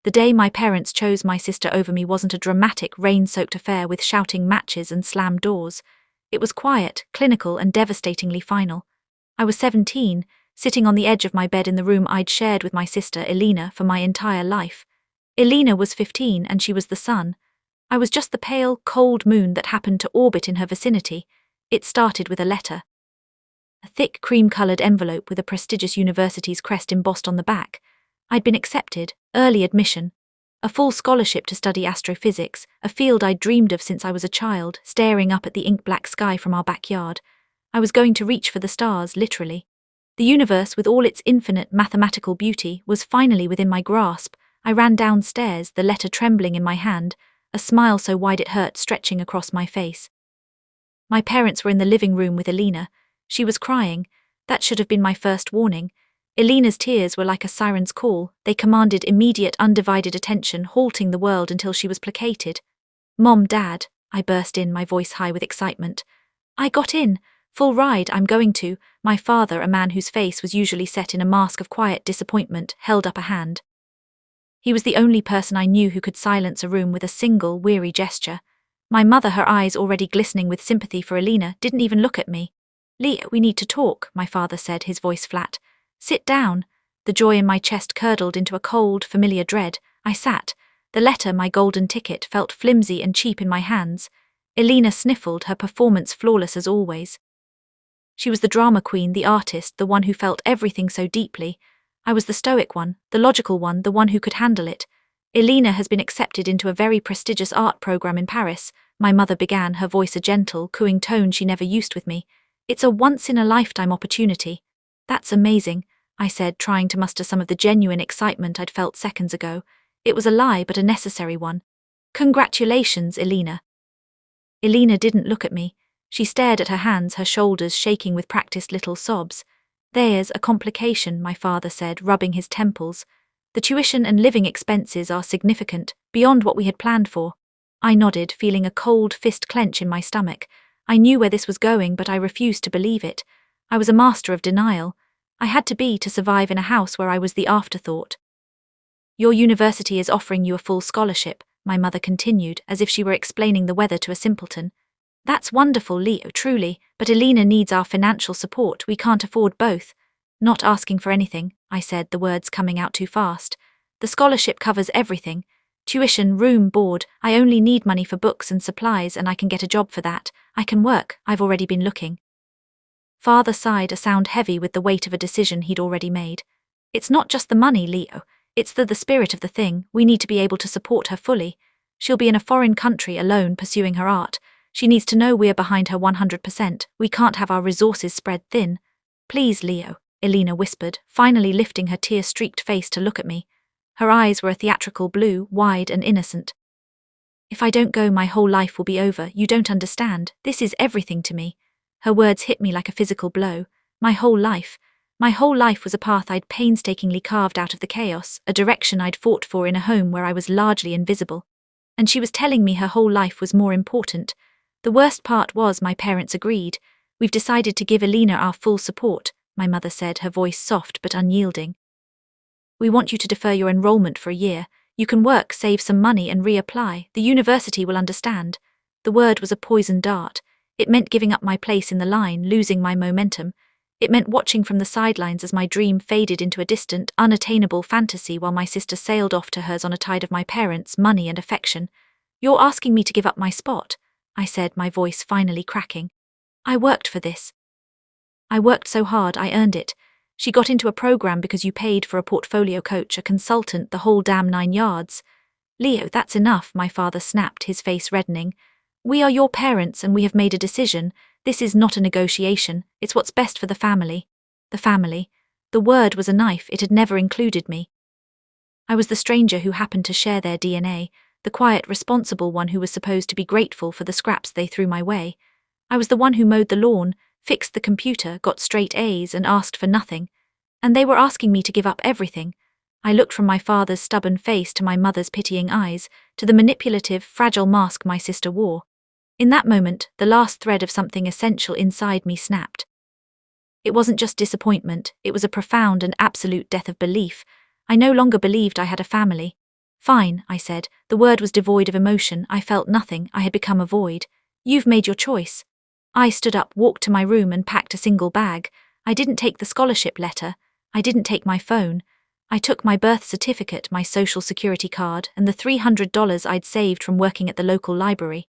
The day my parents chose my sister over me wasn't a dramatic, rain-soaked affair with shouting matches and slammed doors. It was quiet, clinical, and devastatingly final. I was 17, sitting on the edge of my bed in the room I'd shared with my sister, Elena, for my entire life. Elena was 15, and she was the sun. I was just the pale, cold moon that happened to orbit in her vicinity. It started with a letter. A thick, cream-coloured envelope with a prestigious university's crest embossed on the back. I'd been accepted, early admission. A full scholarship to study astrophysics, a field I'd dreamed of since I was a child, staring up at the ink-black sky from our backyard. I was going to reach for the stars, literally. The universe, with all its infinite mathematical beauty, was finally within my grasp. I ran downstairs, the letter trembling in my hand, a smile so wide it hurt stretching across my face. My parents were in the living room with Elena. She was crying. That should have been my first warning. Elena's tears were like a siren's call. They commanded immediate, undivided attention, halting the world until she was placated. "Mom, Dad," I burst in, my voice high with excitement. "I got in. Full ride, I'm going to." My father, a man whose face was usually set in a mask of quiet disappointment, held up a hand. He was the only person I knew who could silence a room with a single, weary gesture. My mother, her eyes already glistening with sympathy for Elena, didn't even look at me. "Leo, we need to talk," my father said, his voice flat. "Sit down." The joy in my chest curdled into a cold, familiar dread. I sat. The letter, my golden ticket, felt flimsy and cheap in my hands. Elena sniffled, her performance flawless as always. She was the drama queen, the artist, the one who felt everything so deeply. I was the stoic one, the logical one, the one who could handle it. "Elena has been accepted into a very prestigious art program in Paris," my mother began, her voice a gentle, cooing tone she never used with me. "It's a once-in-a-lifetime opportunity." "That's amazing," I said, trying to muster some of the genuine excitement I'd felt seconds ago. It was a lie, but a necessary one. "Congratulations, Elena." Elena didn't look at me. She stared at her hands, her shoulders shaking with practiced little sobs. "There's a complication," my father said, rubbing his temples. "The tuition and living expenses are significant, beyond what we had planned for." I nodded, feeling a cold fist clench in my stomach. I knew where this was going, but I refused to believe it. I was a master of denial. I had to be to survive in a house where I was the afterthought. "Your university is offering you a full scholarship," my mother continued, as if she were explaining the weather to a simpleton. "That's wonderful, Leo, truly, but Elena needs our financial support. We can't afford both." "Not asking for anything," I said, the words coming out too fast. "The scholarship covers everything. Tuition, room, board. I only need money for books and supplies, and I can get a job for that. I can work. I've already been looking." Father sighed, a sound heavy with the weight of a decision he'd already made. "It's not just the money, Leo. It's the spirit of the thing. We need to be able to support her fully. She'll be in a foreign country alone pursuing her art. She needs to know we're behind her 100%. We can't have our resources spread thin." "Please, Leo," Elena whispered, finally lifting her tear-streaked face to look at me. Her eyes were a theatrical blue, wide and innocent. "If I don't go, my whole life will be over. You don't understand. This is everything to me." Her words hit me like a physical blow. My whole life. My whole life was a path I'd painstakingly carved out of the chaos, a direction I'd fought for in a home where I was largely invisible. And she was telling me her whole life was more important. The worst part was my parents agreed. "We've decided to give Elena our full support," my mother said, her voice soft but unyielding. "We want you to defer your enrollment for a year. You can work, save some money and reapply. The university will understand." The word was a poison dart. It meant giving up my place in the line, losing my momentum. It meant watching from the sidelines as my dream faded into a distant, unattainable fantasy while my sister sailed off to hers on a tide of my parents' money and affection. "You're asking me to give up my spot," I said, my voice finally cracking. "I worked for this. I worked so hard, I earned it. She got into a program because you paid for a portfolio coach, a consultant, the whole damn 9 yards. "Leo, that's enough," my father snapped, his face reddening. "We are your parents and we have made a decision. This is not a negotiation. It's what's best for the family." The family. The word was a knife. It had never included me. I was the stranger who happened to share their DNA, the quiet, responsible one who was supposed to be grateful for the scraps they threw my way. I was the one who mowed the lawn, fixed the computer, got straight A's, and asked for nothing. And they were asking me to give up everything. I looked from my father's stubborn face to my mother's pitying eyes, to the manipulative, fragile mask my sister wore. In that moment, the last thread of something essential inside me snapped. It wasn't just disappointment, it was a profound and absolute death of belief. I no longer believed I had a family. Fine, I said. The word was devoid of emotion. I felt nothing. I had become a void. You've made your choice. I stood up, walked to my room and packed a single bag. I didn't take the scholarship letter. I didn't take my phone. I took my birth certificate, my social security card, and the $300 I'd saved from working at the local library.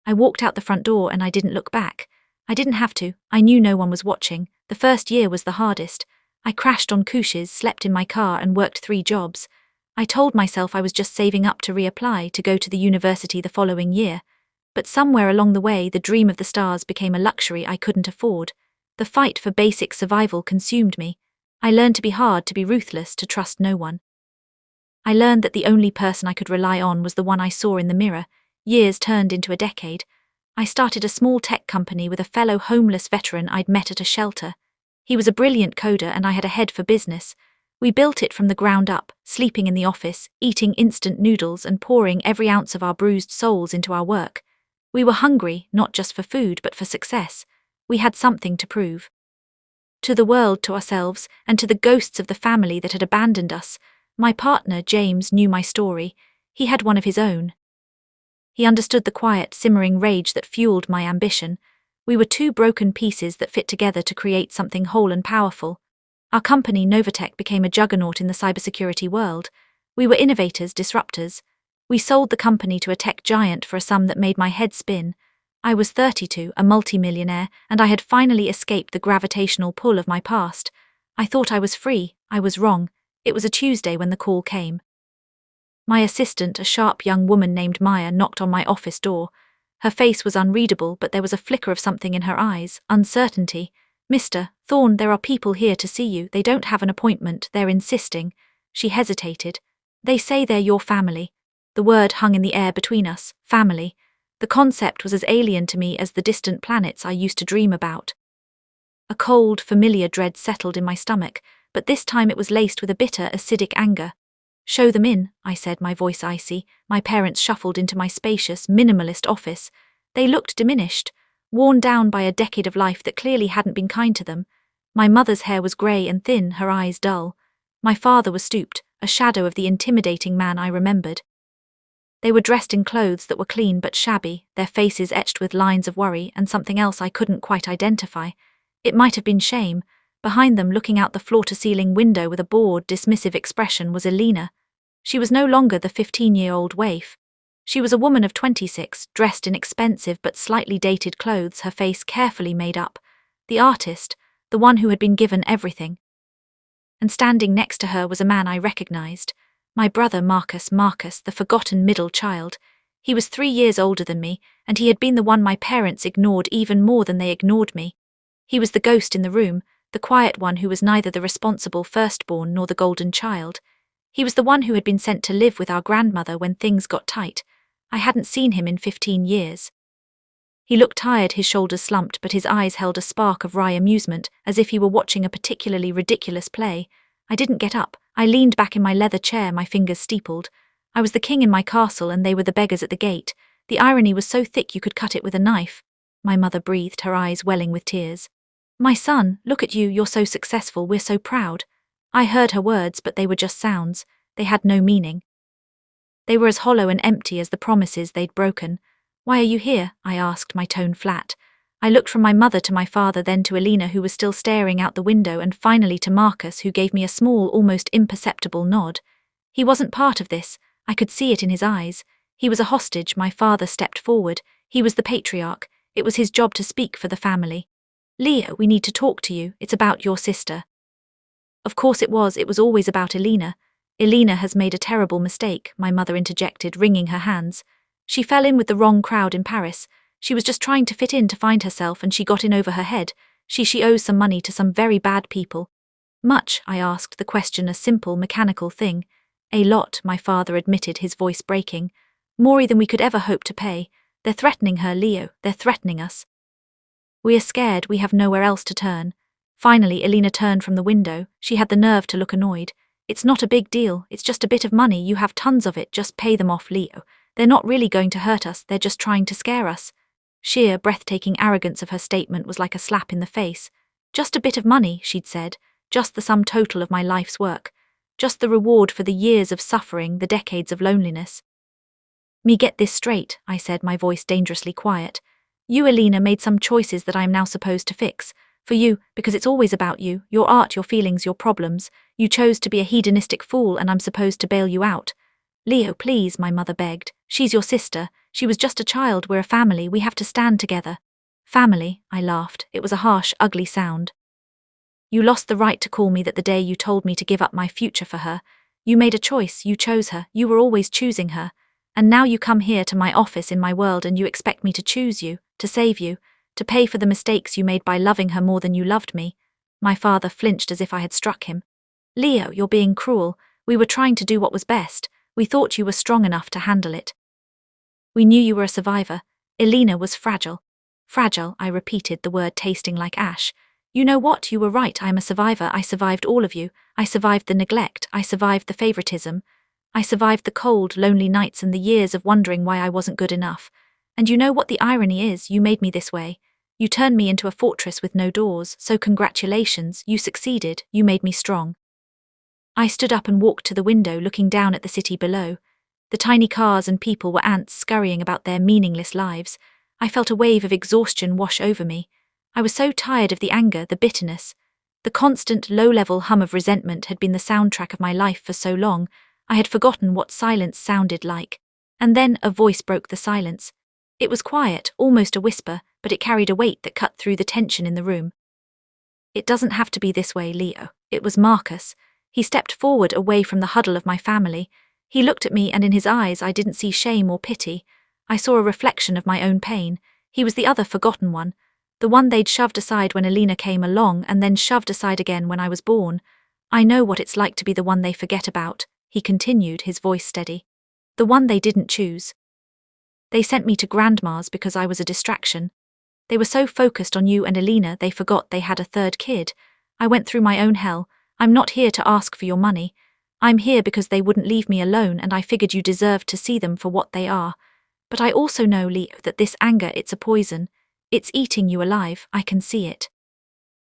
I walked out the front door and I didn't look back. I didn't have to. I knew no one was watching. The first year was the hardest. I crashed on couches, slept in my car and worked 3 jobs. I told myself I was just saving up to reapply to go to the university the following year. But somewhere along the way, the dream of the stars became a luxury I couldn't afford. The fight for basic survival consumed me. I learned to be hard, to be ruthless, to trust no one. I learned that the only person I could rely on was the one I saw in the mirror. Years turned into a decade. I started a small tech company with a fellow homeless veteran I'd met at a shelter. He was a brilliant coder and I had a head for business. We built it from the ground up, sleeping in the office, eating instant noodles and pouring every ounce of our bruised souls into our work. We were hungry, not just for food but for success. We had something to prove. To the world, to ourselves, and to the ghosts of the family that had abandoned us. My partner, James, knew my story. He had one of his own. He understood the quiet, simmering rage that fueled my ambition. We were 2 broken pieces that fit together to create something whole and powerful. Our company, Novatech, became a juggernaut in the cybersecurity world. We were innovators, disruptors. We sold the company to a tech giant for a sum that made my head spin. I was 32, a multimillionaire, and I had finally escaped the gravitational pull of my past. I thought I was free. I was wrong. It was a Tuesday when the call came. My assistant, a sharp young woman named Maya, knocked on my office door. Her face was unreadable, but there was a flicker of something in her eyes, uncertainty. "Mr. Thorne, there are people here to see you. They don't have an appointment. They're insisting." She hesitated. "They say they're your family." The word hung in the air between us. Family. The concept was as alien to me as the distant planets I used to dream about. A cold, familiar dread settled in my stomach, but this time it was laced with a bitter, acidic anger. "Show them in," I said, my voice icy. My parents shuffled into my spacious, minimalist office. They looked diminished, worn down by a decade of life that clearly hadn't been kind to them. My mother's hair was grey and thin, her eyes dull. My father was stooped, a shadow of the intimidating man I remembered. They were dressed in clothes that were clean but shabby, their faces etched with lines of worry and something else I couldn't quite identify. It might have been shame. Behind them, looking out the floor-to-ceiling window with a bored, dismissive expression, was Elena. She was no longer the 15-year-old waif. She was a woman of 26, dressed in expensive but slightly dated clothes, her face carefully made up. The artist, the one who had been given everything. And standing next to her was a man I recognized. My brother Marcus, the forgotten middle child. He was 3 years older than me, and he had been the one my parents ignored even more than they ignored me. He was the ghost in the room, the quiet one who was neither the responsible firstborn nor the golden child. He was the one who had been sent to live with our grandmother when things got tight. I hadn't seen him in 15 years. He looked tired, his shoulders slumped, but his eyes held a spark of wry amusement, as if he were watching a particularly ridiculous play. I didn't get up. I leaned back in my leather chair, my fingers steepled. I was the king in my castle and they were the beggars at the gate. The irony was so thick you could cut it with a knife. My mother breathed, her eyes welling with tears. "My son, look at you, you're so successful, we're so proud." I heard her words, but they were just sounds. They had no meaning. They were as hollow and empty as the promises they'd broken. "Why are you here?" I asked, my tone flat. I looked from my mother to my father, then to Elena, who was still staring out the window, and finally to Marcus, who gave me a small, almost imperceptible nod. He wasn't part of this. I could see it in his eyes. He was a hostage. My father stepped forward. He was the patriarch. It was his job to speak for the family. "Leo, we need to talk to you. It's about your sister." Of course it was. It was always about Elena. "Elena has made a terrible mistake," my mother interjected, wringing her hands. "She fell in with the wrong crowd in Paris. She was just trying to fit in, to find herself, and she got in over her head. She owes some money to some very bad people." "Much?" I asked, the question a simple, mechanical thing. "A lot," my father admitted, his voice breaking. "More than we could ever hope to pay. They're threatening her, Leo. They're threatening us. We are scared. We have nowhere else to turn." Finally, Elena turned from the window. She had the nerve to look annoyed. "It's not a big deal. It's just a bit of money. You have tons of it. Just pay them off, Leo. They're not really going to hurt us. They're just trying to scare us." Sheer, breathtaking arrogance of her statement was like a slap in the face. "Just a bit of money," she'd said. "Just the sum total of my life's work." just the reward for the years of suffering, the decades of loneliness. Me get this straight, I said, my voice dangerously quiet. You, Alina, made some choices that I am now supposed to fix. For you, because it's always about you, your art, your feelings, your problems. You chose to be a hedonistic fool and I'm supposed to bail you out. Leo, please, my mother begged. She's your sister. She was just a child. We're a family. We have to stand together. Family, I laughed. It was a harsh, ugly sound. You lost the right to call me that the day you told me to give up my future for her. You made a choice. You chose her. You were always choosing her. And now you come here to my office in my world and you expect me to choose you, to save you, to pay for the mistakes you made by loving her more than you loved me. My father flinched as if I had struck him. Leo, you're being cruel. We were trying to do what was best. We thought you were strong enough to handle it. We knew you were a survivor. Alina was fragile. Fragile, I repeated, the word tasting like ash. You know what? You were right. I am a survivor. I survived all of you. I survived the neglect. I survived the favoritism. I survived the cold, lonely nights and the years of wondering why I wasn't good enough. And you know what the irony is? You made me this way. You turned me into a fortress with no doors, so congratulations, you succeeded, you made me strong. I stood up and walked to the window, looking down at the city below. The tiny cars and people were ants scurrying about their meaningless lives. I felt a wave of exhaustion wash over me. I was so tired of the anger, the bitterness. The constant, low-level hum of resentment had been the soundtrack of my life for so long, I had forgotten what silence sounded like. And then a voice broke the silence. It was quiet, almost a whisper, but it carried a weight that cut through the tension in the room. It doesn't have to be this way, Leo. It was Marcus. He stepped forward away from the huddle of my family. He looked at me and in his eyes I didn't see shame or pity. I saw a reflection of my own pain. He was the other forgotten one. The one they'd shoved aside when Alina came along and then shoved aside again when I was born. I know what it's like to be the one they forget about, he continued, his voice steady. The one they didn't choose. They sent me to Grandma's because I was a distraction. They were so focused on you and Alina they forgot they had a third kid. I went through my own hell. I'm not here to ask for your money. I'm here because they wouldn't leave me alone and I figured you deserved to see them for what they are. But I also know, Leo, that this anger, it's a poison. It's eating you alive. I can see it.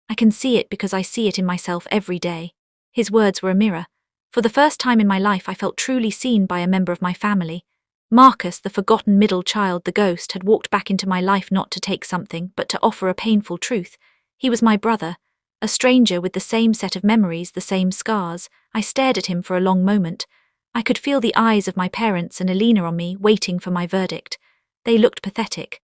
I can see it because I see it in myself every day. His words were a mirror. For the first time in my life I felt truly seen by a member of my family. Marcus, the forgotten middle child, the ghost, had walked back into my life not to take something, but to offer a painful truth. He was my brother, a stranger with the same set of memories, the same scars. I stared at him for a long moment. I could feel the eyes of my parents and Alina on me, waiting for my verdict. They looked pathetic.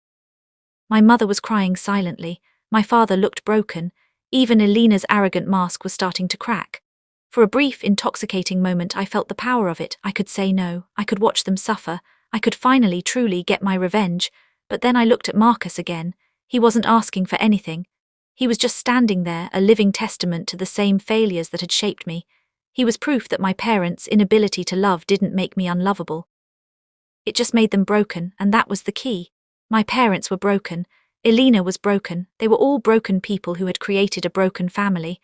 My mother was crying silently. My father looked broken. Even Alina's arrogant mask was starting to crack. For a brief, intoxicating moment I felt the power of it. I could say no. I could watch them suffer. I could finally, truly get my revenge. But then I looked at Marcus again. He wasn't asking for anything. He was just standing there, a living testament to the same failures that had shaped me. He was proof that my parents' inability to love didn't make me unlovable. It just made them broken, and that was the key. My parents were broken. Alina was broken. They were all broken people who had created a broken family.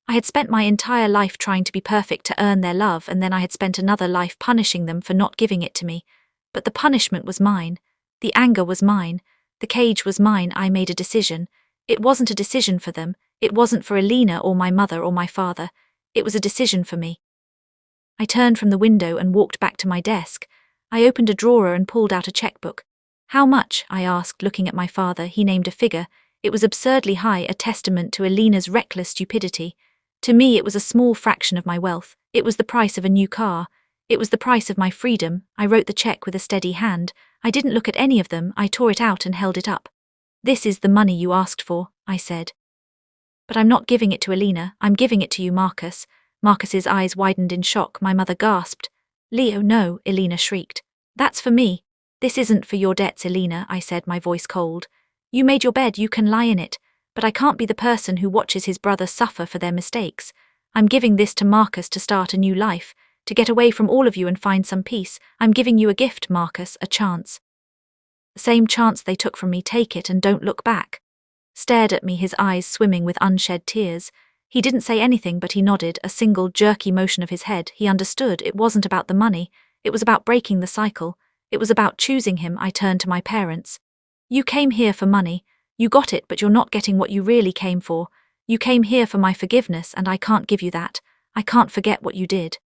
I had spent my entire life trying to be perfect to earn their love, and then I had spent another life punishing them for not giving it to me. But the punishment was mine. The anger was mine. The cage was mine. I made a decision. It wasn't a decision for them. It wasn't for Alina or my mother or my father. It was a decision for me. I turned from the window and walked back to my desk. I opened a drawer and pulled out a checkbook. How much? I asked, looking at my father. He named a figure. It was absurdly high, a testament to Alina's reckless stupidity. To me, it was a small fraction of my wealth. It was the price of a new car. It was the price of my freedom. I wrote the check with a steady hand. I didn't look at any of them. I tore it out and held it up. This is the money you asked for, I said. But I'm not giving it to Alina. I'm giving it to you, Marcus. Marcus's eyes widened in shock. My mother gasped. Leo, no, Alina shrieked. That's for me. This isn't for your debts, Alina, I said, my voice cold. You made your bed, you can lie in it. But I can't be the person who watches his brother suffer for their mistakes. I'm giving this to Marcus to start a new life, to get away from all of you and find some peace. I'm giving you a gift, Marcus, a chance. The same chance they took from me, take it and don't look back. Stared at me, his eyes swimming with unshed tears. He didn't say anything, but he nodded, a single jerky motion of his head. He understood. It wasn't about the money. It was about breaking the cycle. It was about choosing him. I turned to my parents. You came here for money. You got it, but you're not getting what you really came for. You came here for my forgiveness, and I can't give you that. I can't forget what you did.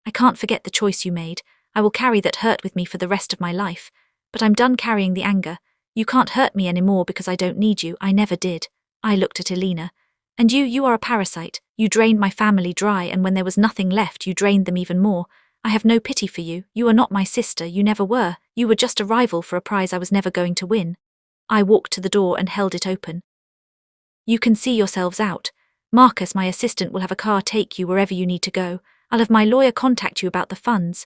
I can't forget the choice you made. I will carry that hurt with me for the rest of my life. But I'm done carrying the anger. You can't hurt me anymore because I don't need you. I never did. I looked at Elena. And you are a parasite. You drained my family dry, and when there was nothing left, you drained them even more. I have no pity for you. You are not my sister. You never were. You were just a rival for a prize I was never going to win. I walked to the door and held it open. You can see yourselves out. Marcus, my assistant, will have a car take you wherever you need to go. I'll have my lawyer contact you about the funds.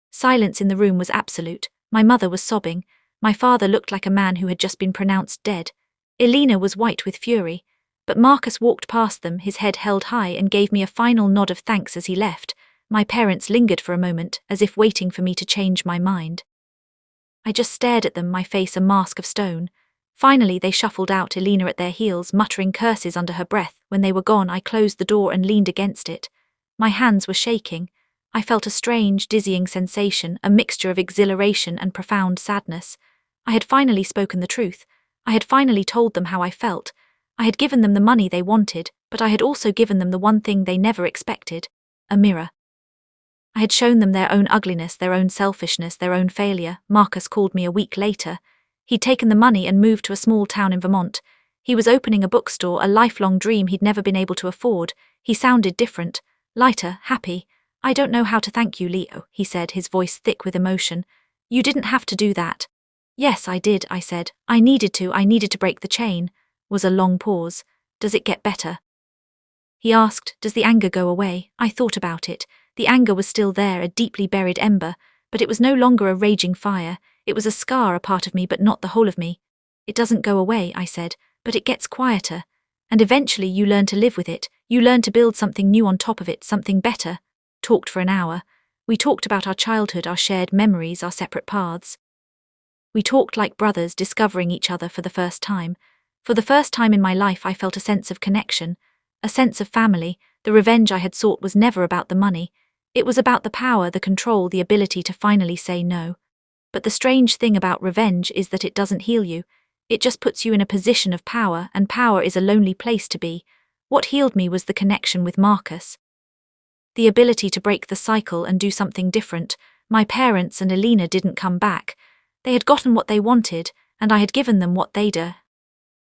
Silence in the room was absolute. My mother was sobbing. My father looked like a man who had just been pronounced dead. Elena was white with fury. But Marcus walked past them, his head held high, and gave me a final nod of thanks as he left. My parents lingered for a moment, as if waiting for me to change my mind. I just stared at them, my face a mask of stone. Finally, they shuffled out, Elena at their heels, muttering curses under her breath. When they were gone, I closed the door and leaned against it. My hands were shaking. I felt a strange, dizzying sensation, a mixture of exhilaration and profound sadness. I had finally spoken the truth. I had finally told them how I felt. I had given them the money they wanted, but I had also given them the one thing they never expected: a mirror. I had shown them their own ugliness, their own selfishness, their own failure. Marcus called me a week later. He'd taken the money and moved to a small town in Vermont. He was opening a bookstore, a lifelong dream he'd never been able to afford. He sounded different, lighter, happy. I don't know how to thank you, Leo, he said, his voice thick with emotion. You didn't have to do that. Yes, I did, I said. I needed to break the chain. Was a long pause. Does it get better? He asked, does the anger go away? I thought about it. The anger was still there, a deeply buried ember, but it was no longer a raging fire. It was a scar, a part of me, but not the whole of me. It doesn't go away, I said, but it gets quieter. And eventually you learn to live with it. You learn to build something new on top of it, something better. Talked for an hour. We talked about our childhood, our shared memories, our separate paths. We talked like brothers, discovering each other for the first time. For the first time in my life, I felt a sense of connection, a sense of family. The revenge I had sought was never about the money. It was about the power, the control, the ability to finally say no. But the strange thing about revenge is that it doesn't heal you. It just puts you in a position of power, and power is a lonely place to be. What healed me was the connection with Marcus. The ability to break the cycle and do something different. My parents and Elena didn't come back. They had gotten what they wanted, and I had given them what they'd